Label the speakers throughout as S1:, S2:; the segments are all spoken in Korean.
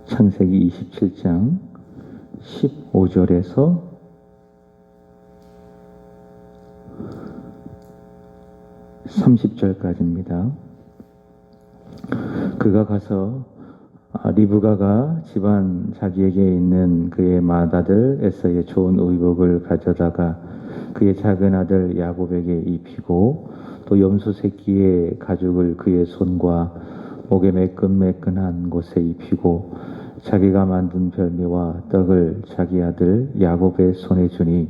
S1: 창세기 27장 15절에서 30절까지입니다. 그가 가서 리브가가 집안 자기에게 있는 그의 맏아들 에서의 좋은 의복을 가져다가 그의 작은 아들 야곱에게 입히고 또 염소 새끼의 가죽을 그의 손과 목에 매끈매끈한 곳에 입히고 자기가 만든 별미와 떡을 자기 아들 야곱의 손에 주니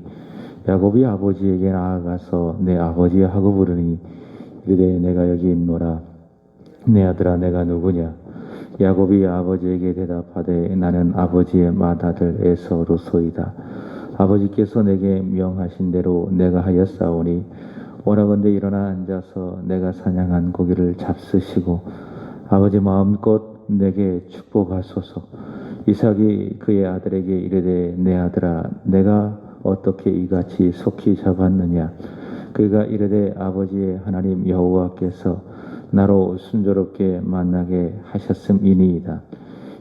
S1: 야곱이 아버지에게 나아가서 내 아버지 하고 부르니 이르되 내가 여기 있노라. 내 아들아 내가 누구냐? 야곱이 아버지에게 대답하되 나는 아버지의 맏아들 에서로소이다. 아버지께서 내게 명하신 대로 내가 하였사오니 원하건대 일어나 앉아서 내가 사냥한 고기를 잡수시고 아버지 마음껏 내게 축복하소서. 이삭이 그의 아들에게 이르되 내 아들아 내가 어떻게 이같이 속히 잡았느냐? 그가 이르되 아버지의 하나님 여호와께서 나로 순조롭게 만나게 하셨음이니이다.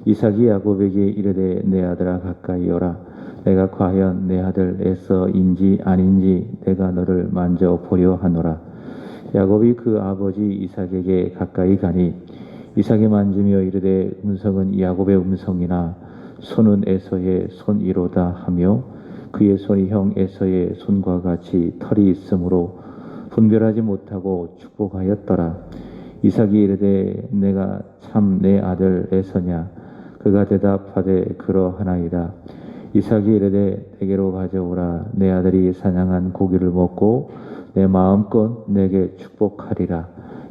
S1: 이삭이 야곱에게 이르되 내 아들아 가까이 오라. 내가 과연 내 아들 에서인지 아닌지 내가 너를 만져보려 하노라. 야곱이 그 아버지 이삭에게 가까이 가니 이삭이 만지며 이르되 음성은 야곱의 음성이나 손은 에서의 손이로다 하며 그의 손이 형 에서의 손과 같이 털이 있으므로 분별하지 못하고 축복하였더라. 이삭이 이르되 내가 참 내 아들 에서냐? 그가 대답하되 그러하나이다. 이삭이 이르되 내게로 가져오라. 내 아들이 사냥한 고기를 먹고 내 마음껏 내게 축복하리라.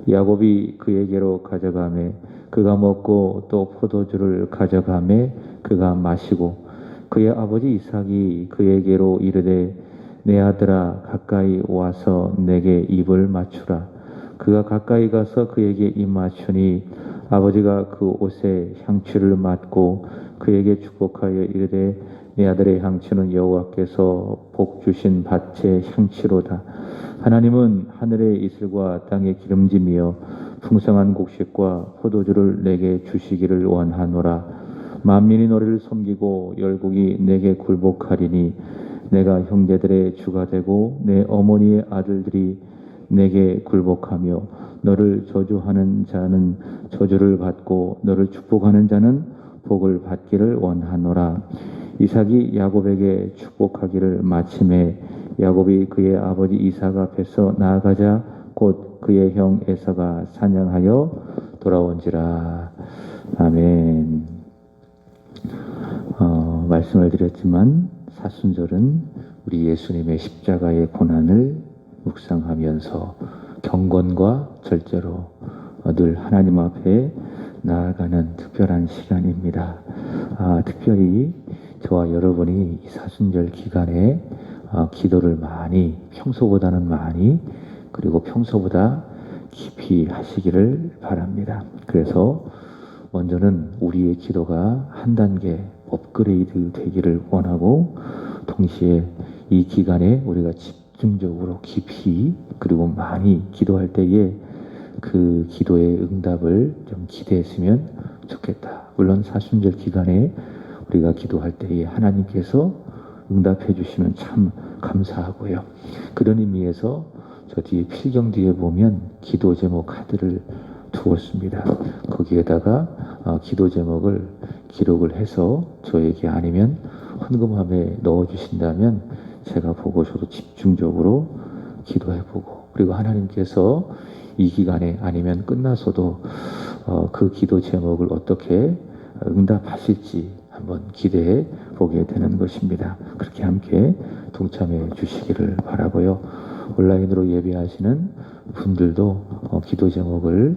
S1: 야곱이 그에게로 가져가매 그가 먹고 또 포도주를 가져가매 그가 마시고 그의 아버지 이삭이 그에게로 이르되 내 아들아 가까이 와서 내게 입을 맞추라. 그가 가까이 가서 그에게 입 맞추니 아버지가 그 옷에 향취를 맡고 그에게 축복하여 이르되 내 아들의 향취는 여호와께서 복 주신 밭의 향취로다. 하나님은 하늘의 이슬과 땅의 기름짐이여 풍성한 곡식과 포도주를 내게 주시기를 원하노라. 만민이 너를 섬기고 열국이 내게 굴복하리니 내가 형제들의 주가 되고 내 어머니의 아들들이 내게 굴복하며 너를 저주하는 자는 저주를 받고 너를 축복하는 자는 복을 받기를 원하노라. 이삭이 야곱에게 축복하기를 마침에 야곱이 그의 아버지 이삭 앞에서 나아가자 곧 그의 형 에서가 사냥하여 돌아온지라. 아멘. 말씀을 드렸지만 사순절은 우리 예수님의 십자가의 고난을 묵상하면서 경건과 절제로 늘 하나님 앞에 나아가는 특별한 시간입니다. 특별히 저와 여러분이 이 사순절 기간에 기도를 많이 평소보다는 많이 그리고 평소보다 깊이 하시기를 바랍니다. 그래서 먼저는 우리의 기도가 한 단계 업그레이드 되기를 원하고 동시에 이 기간에 우리가 집중적으로 깊이 그리고 많이 기도할 때에 그 기도의 응답을 좀 기대했으면 좋겠다. 물론 사순절 기간에 우리가 기도할 때에 하나님께서 응답해 주시면 참 감사하고요. 그런 의미에서 저 뒤에 필경 뒤에 보면 기도 제목 카드를 두었습니다. 거기에다가 기도 제목을 기록을 해서 저에게 아니면 헌금함에 넣어주신다면 제가 보고 저도 집중적으로 기도해보고 그리고 하나님께서 이 기간에 아니면 끝나서도 그 기도 제목을 어떻게 응답하실지 한번 기대해 보게 되는 것입니다. 그렇게 함께 동참해 주시기를 바라고요. 온라인으로 예배하시는 분들도 기도 제목을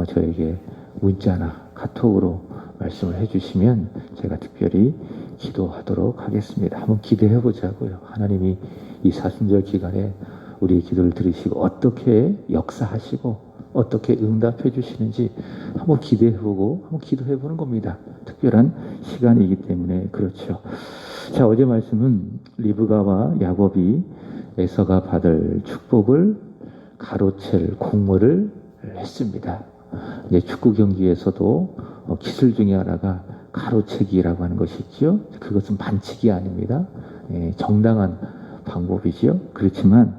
S1: 저에게 문자나 카톡으로 말씀을 해주시면 제가 특별히 기도하도록 하겠습니다. 한번 기대해 보자고요. 하나님이 이 사순절 기간에 우리의 기도를 들으시고 어떻게 역사하시고 어떻게 응답해 주시는지 한번 기대해보고 한번 기도해보는 겁니다. 특별한 시간이기 때문에 그렇죠. 자, 어제 말씀은 리브가와 야곱이 에서가 받을 축복을 가로챌 공모를 했습니다. 이제 축구 경기에서도 기술 중에 하나가 가로채기라고 하는 것이 있죠. 그것은 반칙이 아닙니다. 정당한 방법이지요. 그렇지만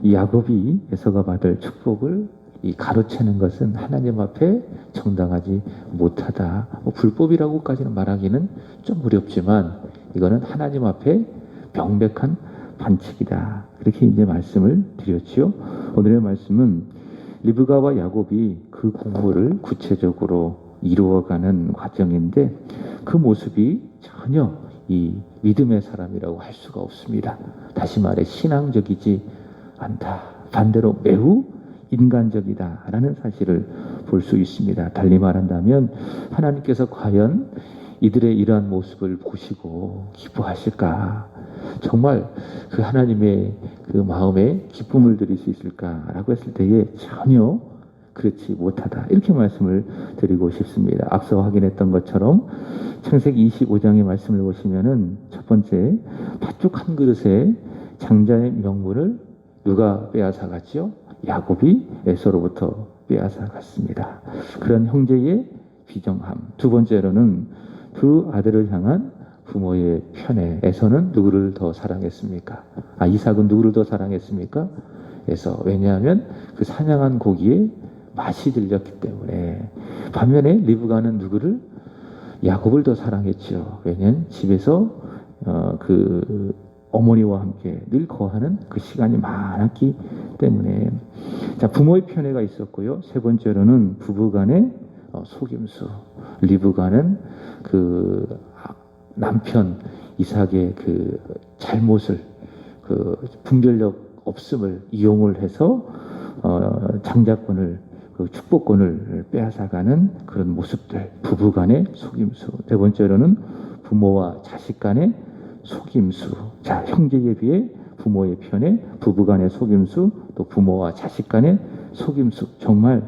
S1: 이 야곱이 에서가 받을 축복을 이 가로채는 것은 하나님 앞에 정당하지 못하다. 불법이라고까지는 말하기는 좀 어렵지만 이거는 하나님 앞에 명백한 반칙이다. 그렇게 이제 말씀을 드렸지요. 오늘의 말씀은 리브가와 야곱이 그 공모를 구체적으로 이루어가는 과정인데 그 모습이 전혀 이 믿음의 사람이라고 할 수가 없습니다. 다시 말해 신앙적이지 않다. 반대로 매우 인간적이다라는 사실을 볼 수 있습니다. 달리 말한다면 하나님께서 과연 이들의 이러한 모습을 보시고 기뻐하실까? 정말 그 하나님의 그 마음에 기쁨을 드릴 수 있을까라고 했을 때에 전혀 그렇지 못하다. 이렇게 말씀을 드리고 싶습니다. 앞서 확인했던 것처럼 창세기 25장의 말씀을 보시면은 첫 번째 팥죽 한 그릇에 장자의 명분을 누가 빼앗아 갔지요? 야곱이 에서로부터 빼앗아 갔습니다. 그런 형제의 비정함. 두 번째로는 두 아들을 향한 부모의 편애. 에서는 누구를 더 사랑했습니까? 이삭은 누구를 더 사랑했습니까? 에서. 왜냐하면 그 사냥한 고기에 맛이 들렸기 때문에. 반면에 리브가는 누구를? 야곱을 더 사랑했죠. 왜냐하면 집에서 그 어머니와 함께 늘 거하는 그 시간이 많았기 때문에. 자, 부모의 편애가 있었고요. 세 번째로는 부부간의 속임수. 리브가는 그 남편 이삭의 그 잘못을, 그 분별력 없음을 이용을 해서 장자권을, 그 축복권을 빼앗아가는 그런 모습들. 부부간의 속임수. 네 번째로는 부모와 자식 간의 속임수. 자, 형제에 비해 부모의 편에 부부간의 속임수, 또 부모와 자식 간의 속임수. 정말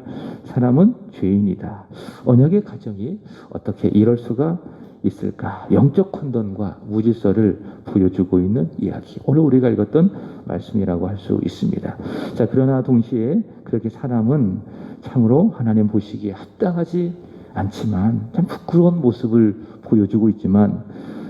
S1: 사람은 죄인이다. 언약의 가정이 어떻게 이럴 수가 있을까? 영적 혼돈과 무질서를 보여주고 있는 이야기. 오늘 우리가 읽었던 말씀이라고 할 수 있습니다. 자, 그러나 동시에 그렇게 사람은 참으로 하나님 보시기에 합당하지 않지만 참 부끄러운 모습을 보여주고 있지만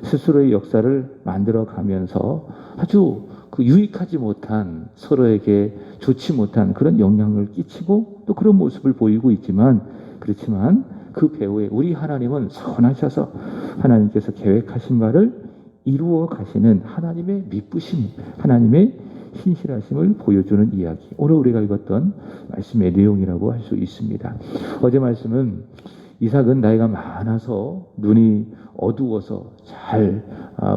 S1: 스스로의 역사를 만들어 가면서 아주 그 유익하지 못한, 서로에게 좋지 못한 그런 영향을 끼치고 또 그런 모습을 보이고 있지만, 그렇지만 그 배후에 우리 하나님은 선하셔서 하나님께서 계획하신 바를 이루어 가시는 하나님의 미쁘심, 하나님의 신실하심을 보여주는 이야기. 오늘 우리가 읽었던 말씀의 내용이라고 할 수 있습니다. 어제 말씀은 이삭은 나이가 많아서 눈이 어두워서 잘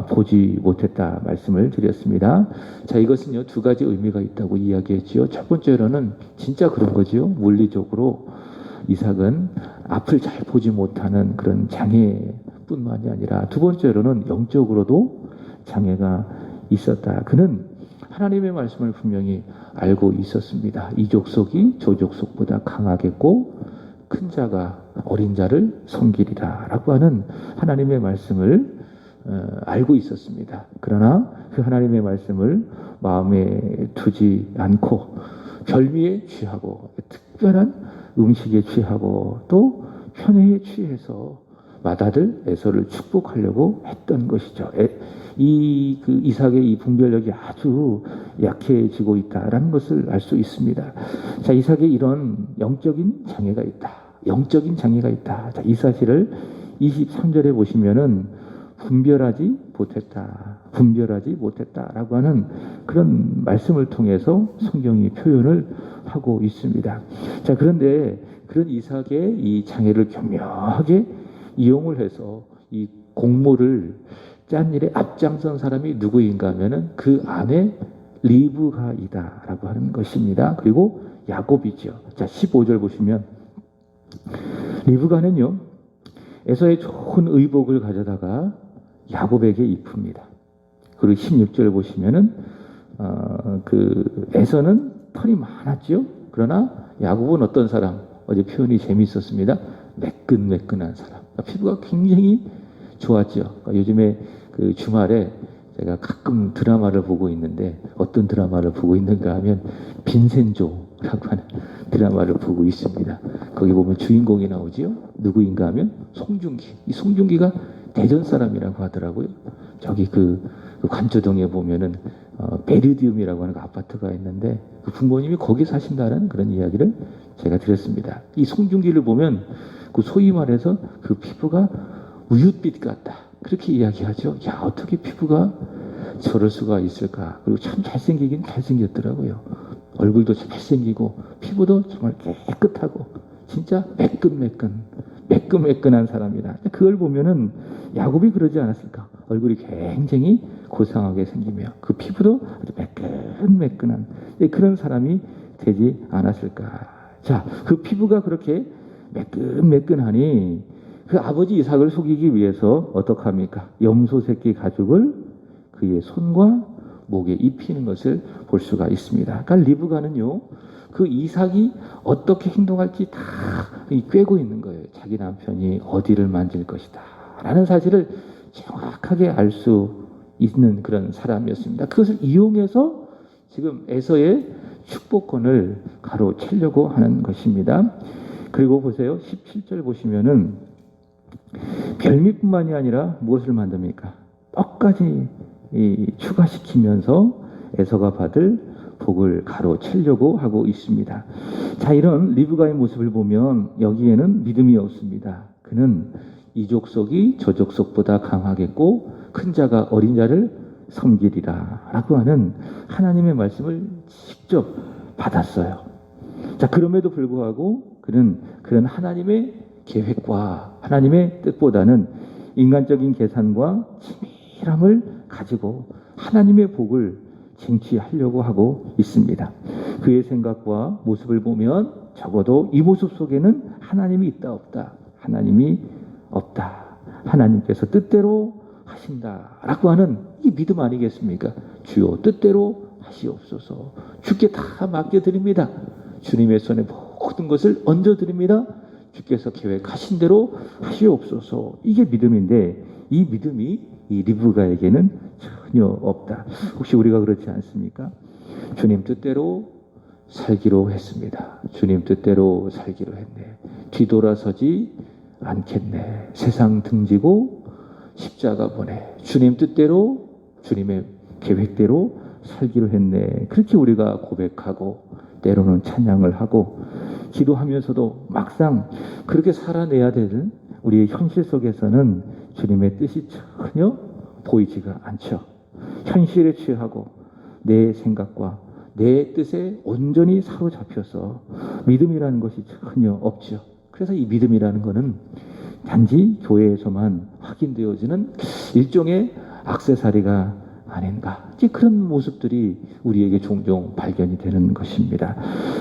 S1: 보지 못했다 말씀을 드렸습니다. 자, 이것은요 두 가지 의미가 있다고 이야기했지요. 첫 번째로는 진짜 그런 거지요. 물리적으로 이삭은 앞을 잘 보지 못하는 그런 장애뿐만이 아니라 두 번째로는 영적으로도 장애가 있었다. 그는 하나님의 말씀을 분명히 알고 있었습니다. 이 족속이 저 족속보다 강하겠고 큰 자가 어린 자를 섬기리라 라고 하는 하나님의 말씀을 알고 있었습니다. 그러나 그 하나님의 말씀을 마음에 두지 않고 별미에 취하고 특별한 음식에 취하고 또 편애에 취해서 맏아들 에서를 축복하려고 했던 것이죠. 그 이삭의 이 분별력이 아주 약해지고 있다라는 것을 알 수 있습니다. 자, 이삭의 이런 영적인 장애가 있다. 영적인 장애가 있다. 자, 이 사실을 23절에 보시면은 분별하지 못했다라고 하는 그런 말씀을 통해서 성경이 표현을 하고 있습니다. 자, 그런데 그런 이삭의 이 장애를 교묘하게 이용을 해서 이 공모를 짠 일에 앞장선 사람이 누구인가 하면은 그 아내 리브가이다라고 하는 것입니다. 그리고 야곱이죠. 자, 15절 보시면 리브가는요 에서의 좋은 의복을 가져다가 야곱에게 입힙니다. 그리고 16절 보시면은 그 에서는 털이 많았죠. 그러나 야곱은 어떤 사람? 어제 표현이 재미있었습니다. 매끈매끈한 사람. 피부가 굉장히 좋았죠. 요즘에 그 주말에 제가 가끔 드라마를 보고 있는데 어떤 드라마를 보고 있는가 하면 빈센조 라고 하는 드라마를 보고 있습니다. 거기 보면 주인공이 나오지요. 누구인가 하면 송중기. 이 송중기가 대전 사람이라고 하더라고요. 저기 그 관저동에 보면은 베르디움이라고 하는 그 아파트가 있는데 그 부모님이 거기 사신다는 그런 이야기를 제가 들었습니다. 이 송중기를 보면 그 소위 말해서 그 피부가 우윳빛 같다. 그렇게 이야기하죠. 야, 어떻게 피부가 저럴 수가 있을까. 그리고 참 잘생기긴 잘생겼더라고요. 얼굴도 잘생기고 피부도 정말 깨끗하고 진짜 매끈매끈한 사람이다. 그걸 보면은 야곱이 그러지 않았을까. 얼굴이 굉장히 고상하게 생기며 그 피부도 아주 매끈매끈한 그런 사람이 되지 않았을까. 자, 그 피부가 그렇게 매끈매끈하니 그 아버지 이삭을 속이기 위해서 어떡합니까? 염소 새끼 가죽을 그의 손과 목에 입히는 것을 볼 수가 있습니다. 그러니까 리브가는요, 그 이삭이 어떻게 행동할지 다 꿰고 있는 거예요. 자기 남편이 어디를 만질 것이다 라는 사실을 정확하게 알 수 있는 그런 사람이었습니다. 그것을 이용해서 지금 에서의 축복권을 가로채려고 하는 것입니다. 그리고 보세요. 17절 보시면은 별미뿐만이 아니라 무엇을 만듭니까? 떡까지 추가시키면서 에서가 받을 복을 가로채려고 하고 있습니다. 자, 이런 리브가의 모습을 보면 여기에는 믿음이 없습니다. 그는 이 족속이 저 족속보다 강하겠고 큰 자가 어린 자를 섬기리라 라고 하는 하나님의 말씀을 직접 받았어요. 자, 그럼에도 불구하고 그는 그런 하나님의 계획과 하나님의 뜻보다는 인간적인 계산과 치밀함을 가지고 하나님의 복을 쟁취하려고 하고 있습니다. 그의 생각과 모습을 보면 적어도 이 모습 속에는 하나님이 있다 없다. 하나님이 없다. 하나님께서 뜻대로 하신다라고 하는 이 믿음 아니겠습니까? 주여 뜻대로 하시옵소서. 주께 다 맡겨드립니다. 주님의 손에 모든 것을 얹어드립니다. 주께서 계획하신 대로 하시옵소서. 이게 믿음인데 이 믿음이 이 리브가에게는 전혀 없다. 혹시 우리가 그렇지 않습니까? 주님 뜻대로 살기로 했습니다. 주님 뜻대로 살기로 했네. 뒤돌아서지 않겠네. 세상 등지고 십자가 보내. 주님 뜻대로 주님의 계획대로 살기로 했네. 그렇게 우리가 고백하고 때로는 찬양을 하고 기도하면서도 막상 그렇게 살아내야 되는 우리의 현실 속에서는 주님의 뜻이 전혀 보이지가 않죠. 현실에 취하고 내 생각과 내 뜻에 온전히 사로잡혀서 믿음이라는 것이 전혀 없죠. 그래서 이 믿음이라는 것은 단지 교회에서만 확인되어지는 일종의 액세서리가 아닌가. 이제 그런 모습들이 우리에게 종종 발견이 되는 것입니다.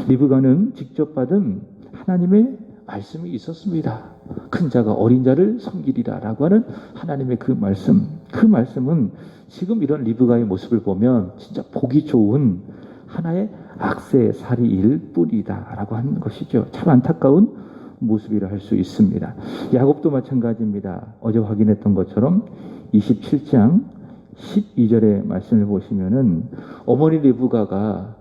S1: 리브가는 직접 받은 하나님의 말씀이 있었습니다. 큰 자가 어린 자를 섬기리라 라고 하는 하나님의 그 말씀은 지금 이런 리브가의 모습을 보면 진짜 보기 좋은 하나의 액세서리일 뿐이다 라고 하는 것이죠. 참 안타까운 모습이라 할 수 있습니다. 야곱도 마찬가지입니다. 어제 확인했던 것처럼 27장 12절의 말씀을 보시면은 어머니 리브가가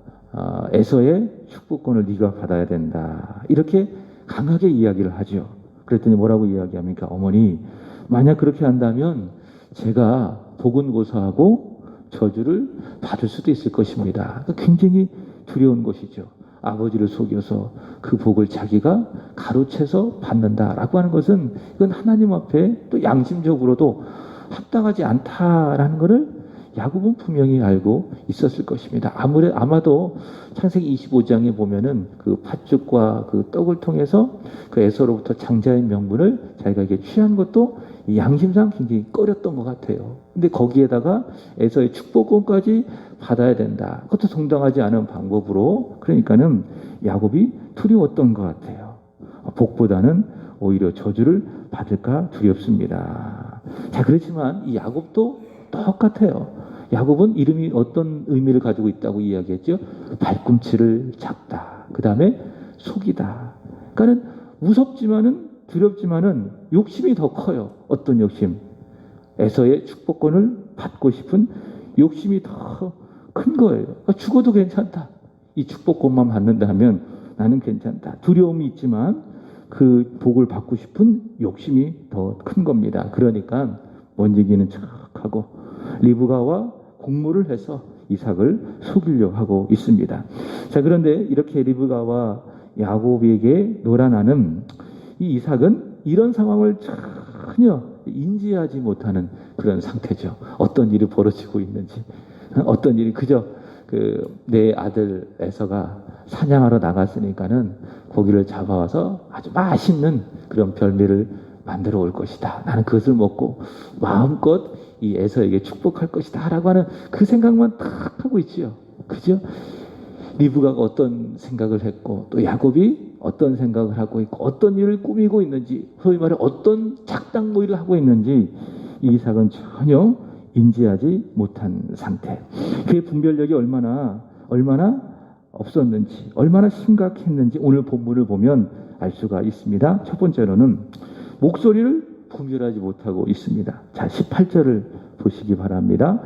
S1: 에서의 축복권을 네가 받아야 된다 이렇게 강하게 이야기를 하죠. 그랬더니 뭐라고 이야기합니까? 어머니, 만약 그렇게 한다면 제가 복은 고사하고 저주를 받을 수도 있을 것입니다. 굉장히 두려운 것이죠. 아버지를 속여서 그 복을 자기가 가로채서 받는다라고 하는 것은 이건 하나님 앞에 또 양심적으로도 합당하지 않다라는 것을 야곱은 분명히 알고 있었을 것입니다. 아마도 창세기 25장에 보면은 그 팥죽과 그 떡을 통해서 그 에서로부터 장자의 명분을 자기가 취한 것도 양심상 굉장히 꺼렸던 것 같아요. 근데 거기에다가 에서의 축복권까지 받아야 된다. 그것도 정당하지 않은 방법으로, 그러니까는 야곱이 두려웠던 것 같아요. 복보다는 오히려 저주를 받을까 두렵습니다. 자, 그렇지만 이 야곱도 똑같아요. 야곱은 이름이 어떤 의미를 가지고 있다고 이야기했죠? 발꿈치를 잡다. 그 다음에 속이다. 그러니까는 무섭지만은 두렵지만은 욕심이 더 커요. 어떤 욕심? 에서의 축복권을 받고 싶은 욕심이 더 큰 거예요. 그러니까 죽어도 괜찮다. 이 축복권만 받는다면 나는 괜찮다. 두려움이 있지만 그 복을 받고 싶은 욕심이 더 큰 겁니다. 그러니까 먼지기는 척하고 리브가와 공모를 해서 이삭을 속이려 하고 있습니다. 자, 그런데 이렇게 리브가와 야곱에게 놀아나는 이 이삭은 이런 상황을 전혀 인지하지 못하는 그런 상태죠. 어떤 일이 벌어지고 있는지, 어떤 일이 그저 내 아들 에서가 사냥하러 나갔으니까는 고기를 잡아와서 아주 맛있는 그런 별미를 만들어 올 것이다. 나는 그것을 먹고 마음껏 이 에서에게 축복할 것이다 라고 하는 그 생각만 탁 하고 있지요. 그죠? 리브가가 어떤 생각을 했고 또 야곱이 어떤 생각을 하고 있고 어떤 일을 꾸미고 있는지, 소위 말해 어떤 작당모의를 하고 있는지 이삭은 전혀 인지하지 못한 상태. 그의 분별력이 얼마나 없었는지, 얼마나 심각했는지 오늘 본문을 보면 알 수가 있습니다. 첫 번째로는 목소리를 분별하지 못하고 있습니다. 자, 18절을 보시기 바랍니다.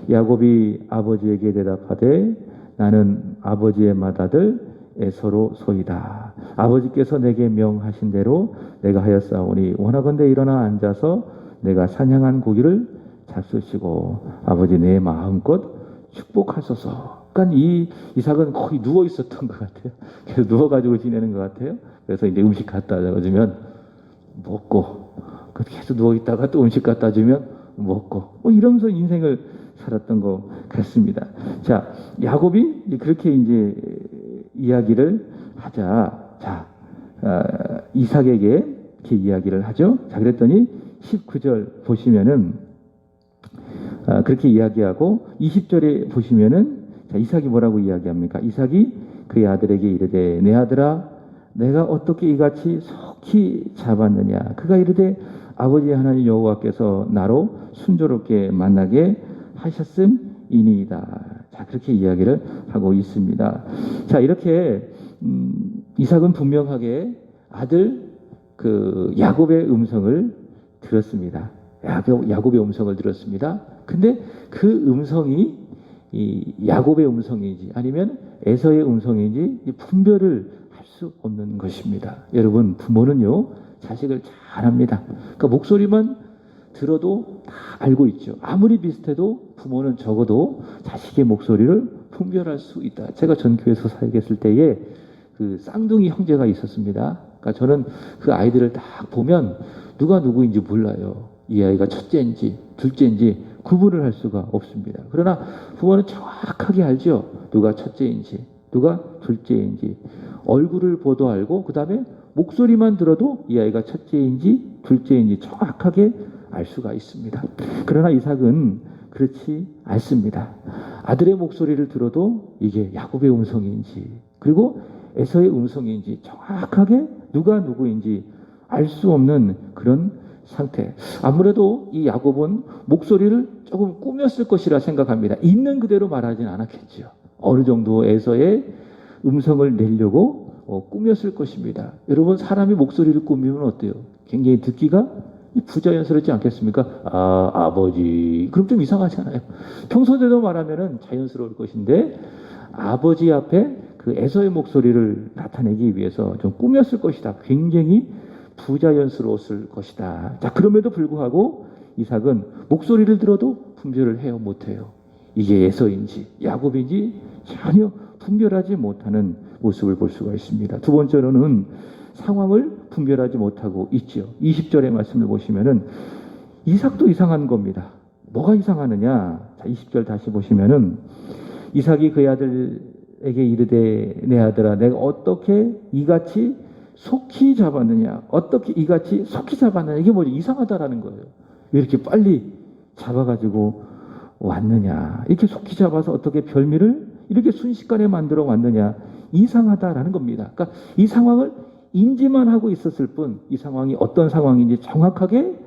S1: 야곱이 아버지에게 대답하되 나는 아버지의 맏아들 에서로 소이다. 아버지께서 내게 명하신 대로 내가 하였사오니 원하건대 일어나 앉아서 내가 사냥한 고기를 잡수시고 아버지 내 마음껏 축복하소서. 그러니까 이 이삭은 거의 누워 있었던 것 같아요. 계속 누워가지고 지내는 것 같아요. 그래서 이제 음식 갖다 주면 먹고, 계속 누워 있다가 또 음식 갖다 주면 먹고, 이러면서 인생을 살았던 것 같습니다. 자, 야곱이 그렇게 이제 이야기를 하자, 자, 이삭에게 이렇게 이야기를 하죠. 자, 그랬더니 19절 보시면은 그렇게 이야기하고 20절에 보시면은 자, 이삭이 뭐라고 이야기합니까? 이삭이 그의 아들에게 이르되 내 아들아 내가 어떻게 이같이 속히 잡았느냐? 그가 이르되 아버지 하나님 여호와께서 나로 순조롭게 만나게 하셨음이니이다. 자, 그렇게 이야기를 하고 있습니다. 자, 이렇게 이삭은 분명하게 아들 야곱의 음성을 들었습니다. 야곱의 음성을 들었습니다. 근데 그 음성이 이 야곱의 음성인지 아니면 에서의 음성인지 분별을 할 수 없는 것입니다. 여러분, 부모는요 자식을 잘 압니다. 그러니까 목소리만 들어도 다 알고 있죠. 아무리 비슷해도 부모는 적어도 자식의 목소리를 분별할 수 있다. 제가 전교에서 살겠을 때에 그 쌍둥이 형제가 있었습니다. 그러니까 저는 그 아이들을 딱 보면 누가 누구인지 몰라요. 이 아이가 첫째인지 둘째인지 구분을 할 수가 없습니다. 그러나 부모는 정확하게 알죠. 누가 첫째인지 누가 둘째인지 얼굴을 보도 알고 그 다음에 목소리만 들어도 이 아이가 첫째인지 둘째인지 정확하게 알 수가 있습니다. 그러나 이삭은 그렇지 않습니다. 아들의 목소리를 들어도 이게 야곱의 음성인지 그리고 에서의 음성인지 정확하게 누가 누구인지 알 수 없는 그런 상태. 아무래도 이 야곱은 목소리를 조금 꾸몄을 것이라 생각합니다. 있는 그대로 말하진 않았겠죠. 어느 정도 에서의 음성을 내려고 꾸몄을 것입니다. 여러분, 사람이 목소리를 꾸미면 어때요? 굉장히 듣기가 부자연스럽지 않겠습니까? 아, 아버지. 그럼 좀 이상하잖아요. 평소대로 말하면 자연스러울 것인데 아버지 앞에 그 에서의 목소리를 나타내기 위해서 좀 꾸몄을 것이다. 굉장히 부자연스러웠을 것이다. 자, 그럼에도 불구하고 이삭은 목소리를 들어도 분별을 해요, 못해요. 이게 에서인지 야곱인지 전혀 분별하지 못하는 모습을 볼 수가 있습니다. 두 번째로는 상황을 분별하지 못하고 있죠. 20절의 말씀을 보시면은 이삭도 이상한 겁니다. 뭐가 이상하느냐? 자, 20절 다시 보시면은 이삭이 그의 아들에게 이르되 내 아들아 내가 어떻게 이같이 속히 잡았느냐? 어떻게 이같이 속히 잡았느냐? 이게 뭐지? 이상하다라는 거예요. 왜 이렇게 빨리 잡아가지고 왔느냐? 이렇게 속히 잡아서 어떻게 별미를 이렇게 순식간에 만들어 왔느냐? 이상하다라는 겁니다. 그러니까 이 상황을 인지만 하고 있었을 뿐 이 상황이 어떤 상황인지 정확하게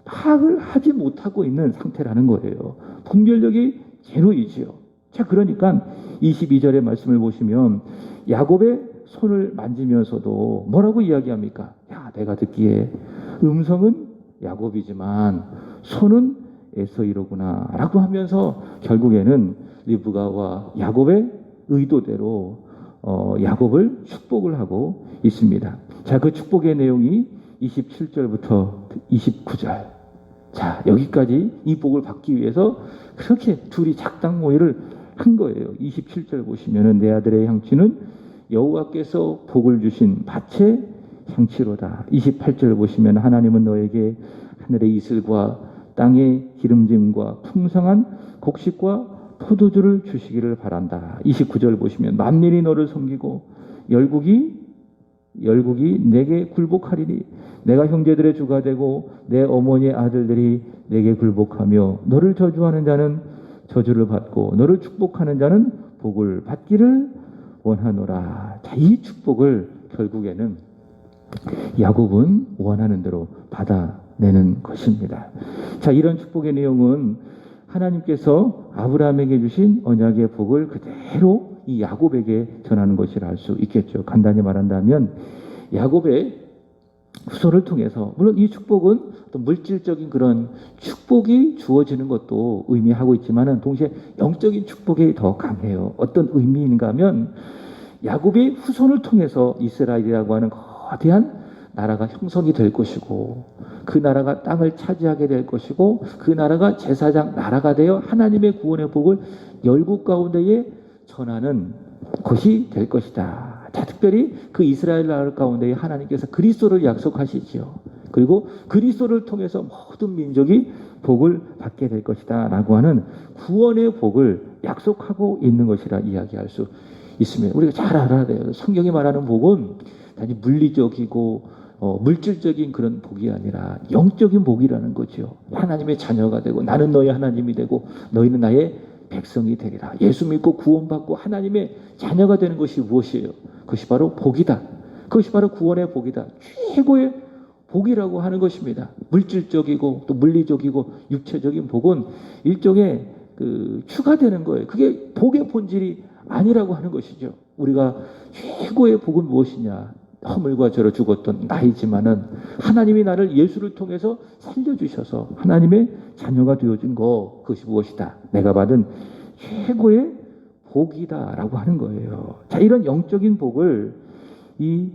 S1: 파악을 하지 못하고 있는 상태라는 거예요. 분별력이 제로이지요. 자, 그러니까 22절의 말씀을 보시면 야곱의 손을 만지면서도 뭐라고 이야기합니까? 야, 내가 듣기에 음성은 야곱이지만 손은 에서이로구나 라고 하면서 결국에는 리브가와 야곱의 의도대로 야곱을 축복을 하고 있습니다. 자, 그 축복의 내용이 27절부터 29절. 자, 여기까지 이 복을 받기 위해서 그렇게 둘이 작당 모의를 한 거예요. 27절 보시면은 내 아들의 향취는 여호와께서 복을 주신 밭의 향취로다. 28절 보시면 하나님은 너에게 하늘의 이슬과 땅의 기름짐과 풍성한 곡식과 포도주를 주시기를 바란다. 29절 보시면 만민이 너를 섬기고 열국이 내게 굴복하리니 내가 형제들의 주가 되고 내 어머니의 아들들이 내게 굴복하며 너를 저주하는 자는 저주를 받고 너를 축복하는 자는 복을 받기를 원하노라. 자, 이 축복을 결국에는 야곱은 원하는 대로 받아내는 것입니다. 자, 이런 축복의 내용은 하나님께서 아브라함에게 주신 언약의 복을 그대로 이 야곱에게 전하는 것이라 할 수 있겠죠. 간단히 말한다면 야곱의 후손을 통해서, 물론 이 축복은 또 물질적인 그런 축복이 주어지는 것도 의미하고 있지만은 동시에 영적인 축복이 더 강해요. 어떤 의미인가 하면 야곱의 후손을 통해서 이스라엘이라고 하는 거대한 나라가 형성이 될 것이고 그 나라가 땅을 차지하게 될 것이고 그 나라가 제사장 나라가 되어 하나님의 구원의 복을 열국 가운데에 전하는 것이 될 것이다. 자, 특별히 그 이스라엘 나라 가운데에 하나님께서 그리스도를 약속하시지요. 그리고 그리스도를 통해서 모든 민족이 복을 받게 될 것이다 라고 하는 구원의 복을 약속하고 있는 것이라 이야기할 수 있습니다. 우리가 잘 알아야 돼요. 성경이 말하는 복은 단지 물리적이고 물질적인 그런 복이 아니라 영적인 복이라는 거죠. 하나님의 자녀가 되고 나는 너의 하나님이 되고 너희는 나의 백성이 되리라. 예수 믿고 구원받고 하나님의 자녀가 되는 것이 무엇이에요? 그것이 바로 복이다. 그것이 바로 구원의 복이다. 최고의 복이라고 하는 것입니다. 물질적이고 또 물리적이고 육체적인 복은 일종의 추가되는 거예요. 그게 복의 본질이 아니라고 하는 것이죠. 우리가 최고의 복은 무엇이냐? 허물과 죄로 죽었던 나이지만은 하나님이 나를 예수를 통해서 살려주셔서 하나님의 자녀가 되어준 거, 그것이 무엇이다? 내가 받은 최고의 복이다라고 하는 거예요. 자, 이런 영적인 복을 이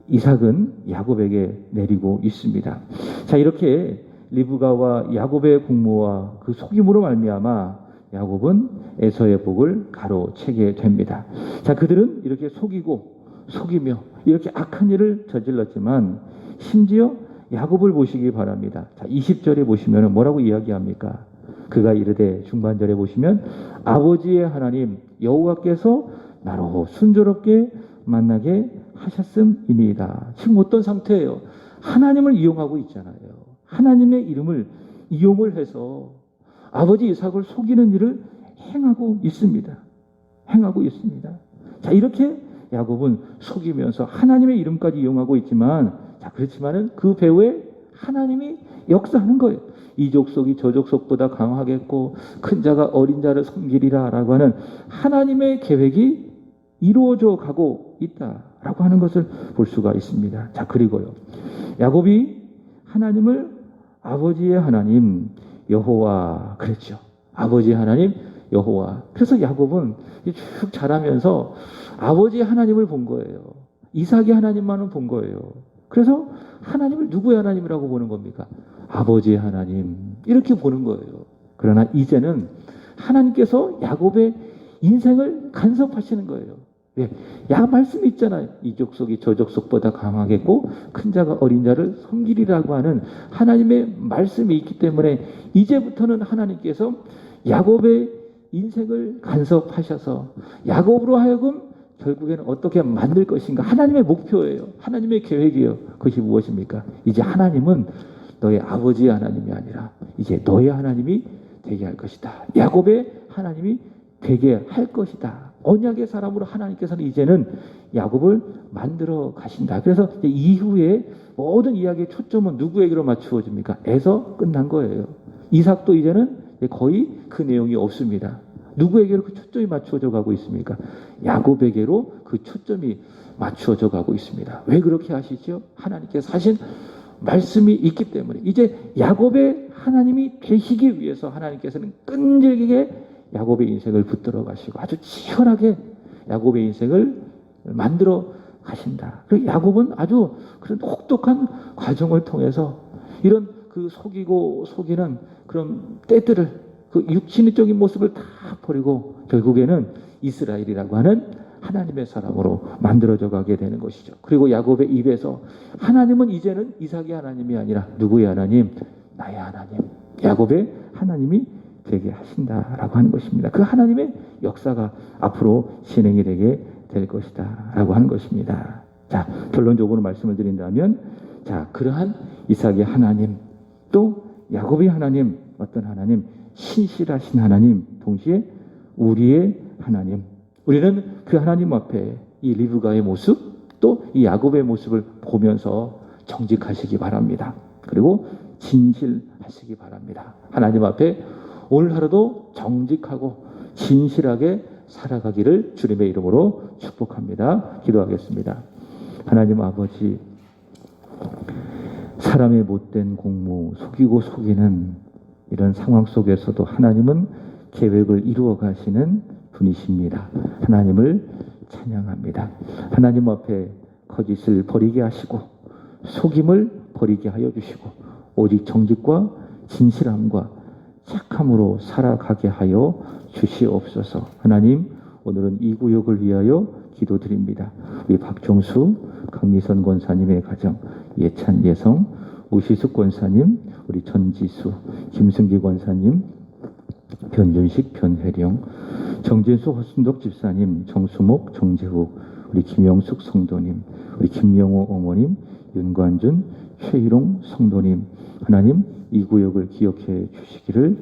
S1: 이삭은 야곱에게 내리고 있습니다. 자, 이렇게 리브가와 야곱의 공모와 그 속임으로 말미암아 야곱은 에서의 복을 가로채게 됩니다. 자, 그들은 이렇게 속이며 이렇게 악한 일을 저질렀지만 심지어 야곱을 보시기 바랍니다. 자, 20절에 보시면 뭐라고 이야기합니까? 그가 이르되 중반절에 보시면 아버지의 하나님 여호와께서 나로 순조롭게 만나게 하셨음이니이다. 지금 어떤 상태예요? 하나님을 이용하고 있잖아요. 하나님의 이름을 이용을 해서 아버지 이삭을 속이는 일을 행하고 있습니다. 자, 이렇게 야곱은 속이면서 하나님의 이름까지 이용하고 있지만, 자, 그렇지만은 그 배후에 하나님이 역사하는 거예요. 이 족속이 저 족속보다 강하겠고 큰 자가 어린 자를 섬기리라 라고 하는 하나님의 계획이 이루어져 가고 있다라고 하는 것을 볼 수가 있습니다. 자, 그리고요, 야곱이 하나님을 아버지의 하나님 여호와 그랬죠. 아버지의 하나님 여호와. 그래서 야곱은 쭉 자라면서 아버지의 하나님을 본 거예요. 이삭의 하나님만은 본 거예요. 그래서 하나님을 누구의 하나님이라고 보는 겁니까? 아버지의 하나님, 이렇게 보는 거예요. 그러나 이제는 하나님께서 야곱의 인생을 간섭하시는 거예요. 왜? 말씀이 있잖아요. 이 족속이 저 족속보다 강하겠고 큰 자가 어린 자를 섬기리라고 하는 하나님의 말씀이 있기 때문에 이제부터는 하나님께서 야곱의 인생을 간섭하셔서 야곱으로 하여금 결국에는 어떻게 만들 것인가, 하나님의 목표예요. 하나님의 계획이에요. 그것이 무엇입니까? 이제 하나님은 너의 아버지의 하나님이 아니라 이제 너의 하나님이 되게 할 것이다. 야곱의 하나님이 되게 할 것이다. 언약의 사람으로 하나님께서는 이제는 야곱을 만들어 가신다. 그래서 이후에 모든 이야기의 초점은 누구에게로 맞추어집니까? 에서 끝난 거예요. 이삭도 이제는 거의 그 내용이 없습니다. 누구에게로 그 초점이 맞추어져 가고 있습니까? 야곱에게로 그 초점이 맞추어져 가고 있습니다. 왜 그렇게 하시죠? 하나님께서 하신 말씀이 있기 때문에 이제 야곱의 하나님이 되시기 위해서 하나님께서는 끈질기게 야곱의 인생을 붙들어 가시고 아주 치열하게 야곱의 인생을 만들어 가신다. 그리고 야곱은 아주 그런 혹독한 과정을 통해서 이런 그 속이는 그런 때들을 그 육신적인 모습을 다 버리고 결국에는 이스라엘이라고 하는 하나님의 사람으로 만들어져 가게 되는 것이죠. 그리고 야곱의 입에서 하나님은 이제는 이삭의 하나님이 아니라 누구의 하나님? 나의 하나님. 야곱의 하나님이 되게 하신다라고 하는 것입니다. 그 하나님의 역사가 앞으로 진행이 되게 될 것이다 라고 하는 것입니다. 자, 결론적으로 말씀을 드린다면, 자, 그러한 이삭의 하나님, 또 야곱의 하나님, 어떤 하나님? 신실하신 하나님, 동시에 우리의 하나님. 우리는 그 하나님 앞에 이 리브가의 모습, 또 이 야곱의 모습을 보면서 정직하시기 바랍니다. 그리고 진실하시기 바랍니다. 하나님 앞에 오늘 하루도 정직하고 진실하게 살아가기를 주님의 이름으로 축복합니다. 기도하겠습니다. 하나님 아버지, 사람의 못된 공무, 속이고 속이는 이런 상황 속에서도 하나님은 계획을 이루어 가시는 분이십니다. 하나님을 찬양합니다. 하나님 앞에 거짓을 버리게 하시고 속임을 버리게 하여 주시고 오직 정직과 진실함과 착함으로 살아가게 하여 주시옵소서. 하나님, 오늘은 이 구역을 위하여 기도드립니다. 우리 박종수, 강미선 권사님의 가정, 예찬 예성, 우시숙 권사님, 우리 전지수, 김승기 권사님, 변준식, 변혜령, 정진수, 허순덕 집사님, 정수목, 정재욱, 우리 김영숙 성도님, 우리 김영호 어머님, 윤관준, 최희롱 성도님, 하나님 이 구역을 기억해 주시기를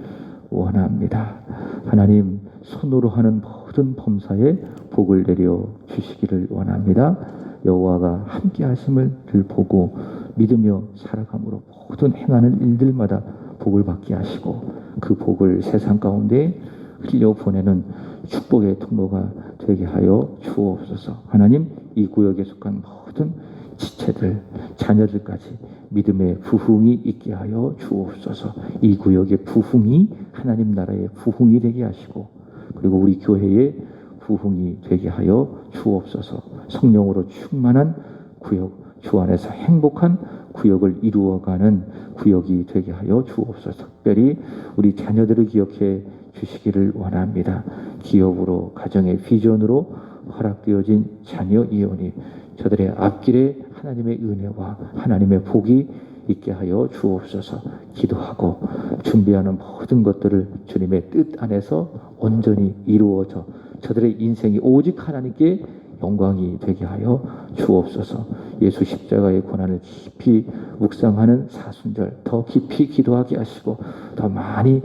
S1: 원합니다. 하나님, 손으로 하는 모든 범사에 복을 내려 주시기를 원합니다. 여호와가 함께 하심을 보고 믿으며 살아감으로 모든 행하는 일들마다 복을 받게 하시고 그 복을 세상 가운데 흘려보내는 축복의 통로가 되게 하여 주옵소서. 하나님, 이 구역에 속한 모든 지체들, 자녀들까지 믿음의 부흥이 있게 하여 주옵소서. 이 구역의 부흥이 하나님 나라의 부흥이 되게 하시고 그리고 우리 교회의 부흥이 되게 하여 주옵소서. 성령으로 충만한 구역, 주 안에서 행복한 구역을 이루어가는 구역이 되게 하여 주옵소서. 특별히 우리 자녀들을 기억해 주시기를 원합니다. 기업으로, 가정의 비전으로 허락되어진 자녀 이혼이 저들의 앞길에 하나님의 은혜와 하나님의 복이 있게 하여 주옵소서. 기도하고 준비하는 모든 것들을 주님의 뜻 안에서 온전히 이루어져 저들의 인생이 오직 하나님께 영광이 되게 하여 주옵소서. 예수 십자가의 고난을 깊이 묵상하는 사순절 더 깊이 기도하게 하시고 더 많이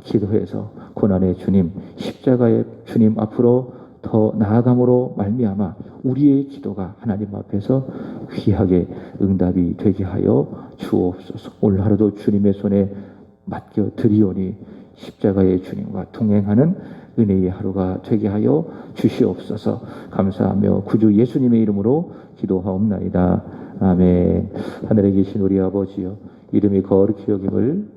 S1: 기도해서 고난의 주님, 십자가의 주님 앞으로 더 나아감으로 말미암아 우리의 기도가 하나님 앞에서 귀하게 응답이 되게 하여 주옵소서. 오늘 하루도 주님의 손에 맡겨 드리오니 십자가의 주님과 동행하는 은혜의 하루가 되게 하여 주시옵소서. 감사하며 구주 예수님의 이름으로 기도하옵나이다. 아멘. 하늘에 계신 우리 아버지여, 이름이 거룩히 여김을